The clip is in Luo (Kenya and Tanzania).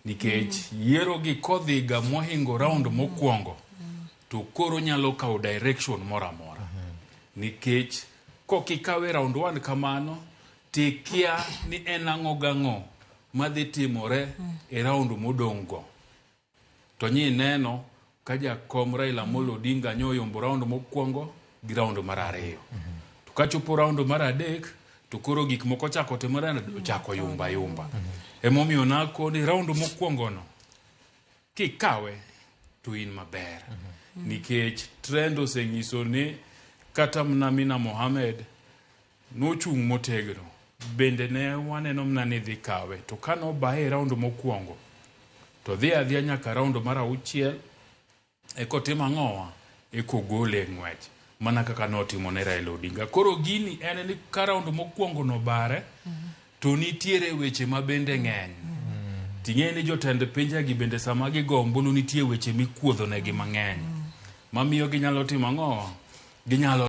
nikech yiero gi kodhiga mohingo round mokwongo to koro nyalo kawo direction mora mora nikech kokikawe round 1 kamano tikia ni en ang'o gang'o madhi timore e round modong' go to nyi neno ka jakom Raila Amolo Odinga nyoyombo round mokwongo gi round mar ariyo to kachopo round mar adek to koro gik moko chako timore chako yumba emomiyo nako ni round mokwongo no kikawe to in maber nikech trend osenyiso ni kata Amina Mohamed nochung' motegno bende ne waneno ni dhi kawe to kano bae round mokwongo to dhi adhiya nyaka round mar 6 ekotimo ng'owa ekogole ng'wech mana kaka notimo ne Raila Odinga koro gini en ni ka round mokwongo no bare to nitiere weche mabende ng'eny ting'e ni jotend pinje gi bende sama gigombo nitie weche mikuodho negi mang'eny mamiyo ginyalo timo ng'owa ginyalo